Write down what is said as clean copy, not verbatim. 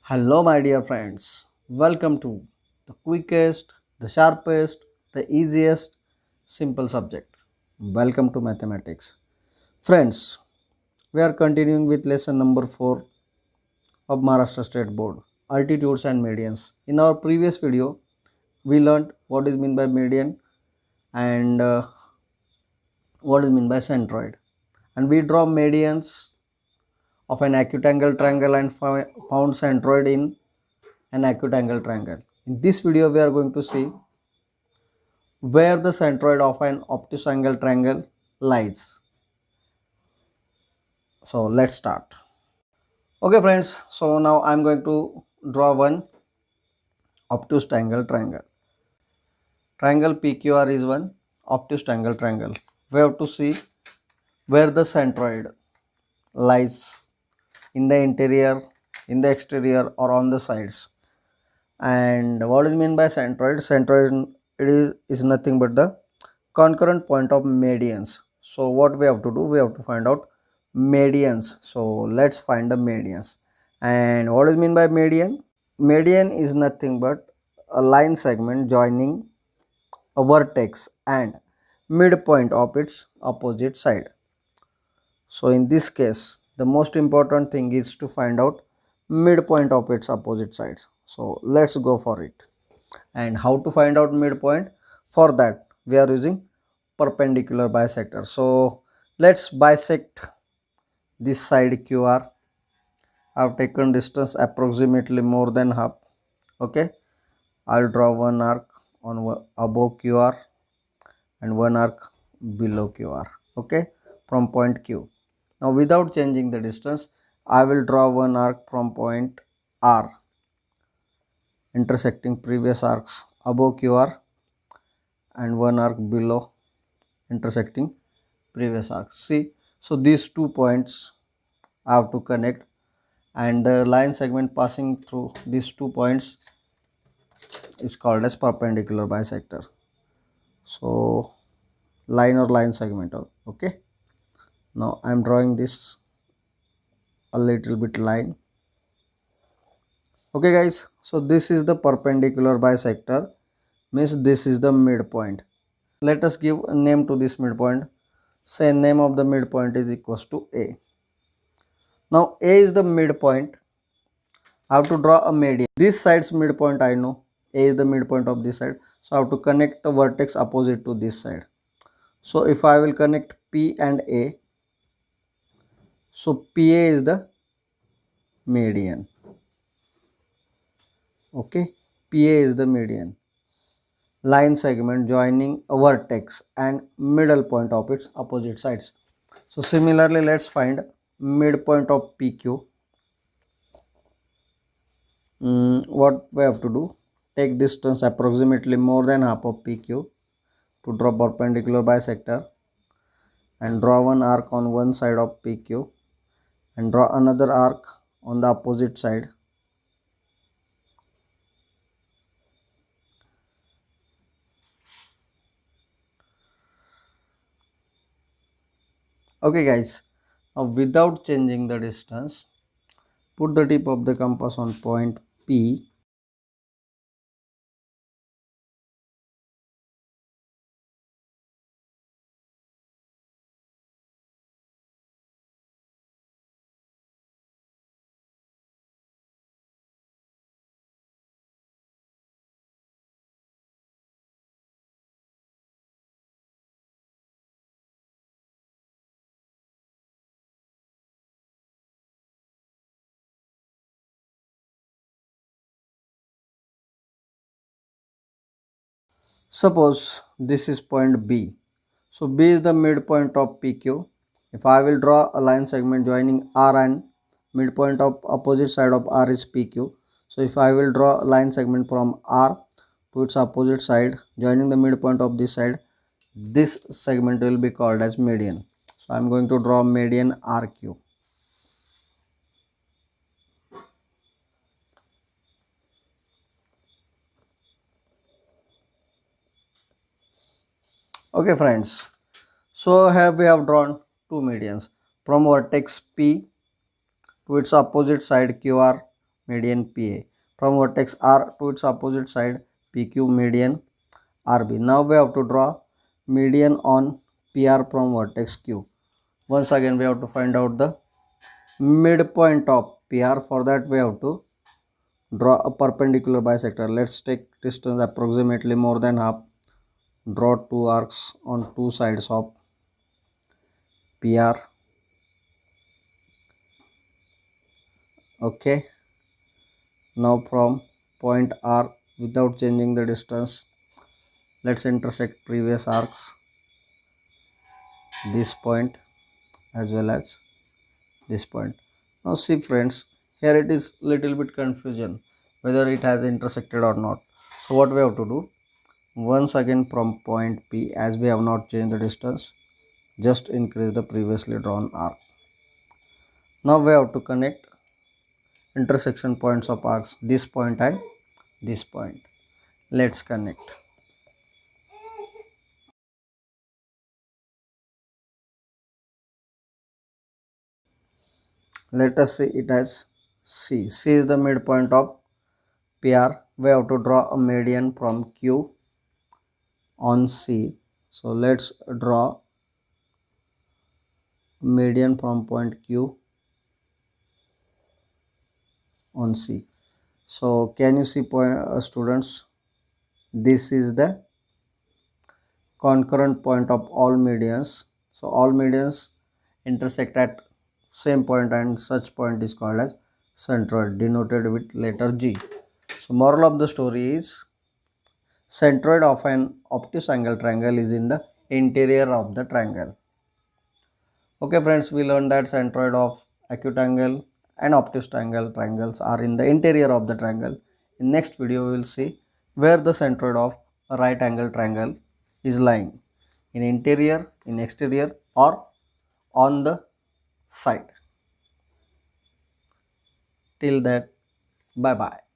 Hello, my dear friends. Welcome to the quickest, the sharpest, the easiest, simple subject. Welcome to mathematics. Friends, we are continuing with lesson number 4 of Maharashtra State Board altitudes and medians. In our previous video, we learned what is meant by median and what is meant by centroid. And we draw medians of an acute angle triangle and found centroid in an acute angle triangle. In this video, we are going to see where the centroid of an obtuse angle triangle lies. So let's start. Okay friends, so now I'm going to draw one obtuse angle triangle. Triangle PQR is one obtuse angle triangle. We have to see where the centroid lies in the interior, in the exterior, or on the sides. And what is meant by centroid? Centroid is nothing but the concurrent point of medians. So what we have to do, we have to find out medians. So let's find the medians. And what is mean by median? Median is nothing but a line segment joining a vertex and midpoint of its opposite side. So in this case, the most important thing is to find out midpoint of its opposite sides. So let's go for it. And how to find out midpoint? For that we are using perpendicular bisector. So let's bisect this side QR. I've taken distance approximately more than half. Okay, I'll draw one arc on above QR and one arc below QR. Okay, from point Q. Now without changing the distance, I will draw one arc from point R intersecting previous arcs above QR and one arc below intersecting previous arcs. See, so these 2 points I have to connect, and the line segment passing through these 2 points is called as perpendicular bisector. So line or line segment. Okay, now I am drawing this a little bit line. Okay guys, so this is the perpendicular bisector, means this is the midpoint. Let us give a name to this midpoint. Say name of the midpoint is equals to A. Now A is the midpoint. I have to draw a median. This side's midpoint I know. A is the midpoint of this side. So I have to connect the vertex opposite to this side. So if I will connect P and A, so PA is the median. Okay, PA is the median. Line segment joining a vertex and middle point of its opposite sides. So similarly, let's find midpoint of PQ. What we have to do? Take distance approximately more than half of PQ to draw perpendicular bisector and draw one arc on one side of PQ and draw another arc on the opposite side. Okay guys, now without changing the distance, put the tip of the compass on point P. Suppose this is point B. So B is the midpoint of PQ. If I will draw a line segment joining R and midpoint of opposite side of R is PQ. So if I will draw a line segment from R to its opposite side joining the midpoint of this side, this segment will be called as median. So I am going to draw median RQ. Okay friends, so here we have drawn two medians from vertex P to its opposite side QR median PA. From vertex R to its opposite side PQ, median RB. Now we have to draw median on PR from vertex Q. Once again we have to find out the midpoint of PR. For that we have to draw a perpendicular bisector. Let's take distance approximately more than half. Draw two arcs on two sides of PR. Okay. Now from point R, without changing the distance, let's intersect previous arcs, this point as well as this point. Now see friends, here it is little bit confusion whether it has intersected or not. So what we have to do, once again from point P, as we have not changed the distance, just increase the previously drawn arc. Now we have to connect intersection points of arcs, this point and this point. Let's connect. Let us see it as C. C is the midpoint of PR. We have to draw a median from Q on C. So let's draw median from point Q on C. So can you see students? This is the concurrent point of all medians. So all medians intersect at same point and such point is called as centroid, denoted with letter G. So moral of the story is centroid of an obtuse angle triangle is in the interior of the triangle. Okay friends, we learned that centroid of acute angle and obtuse angle triangles are in the interior of the triangle. In next video we will see where the centroid of a right angle triangle is lying, in interior, in exterior, or on the side. Till that, bye bye.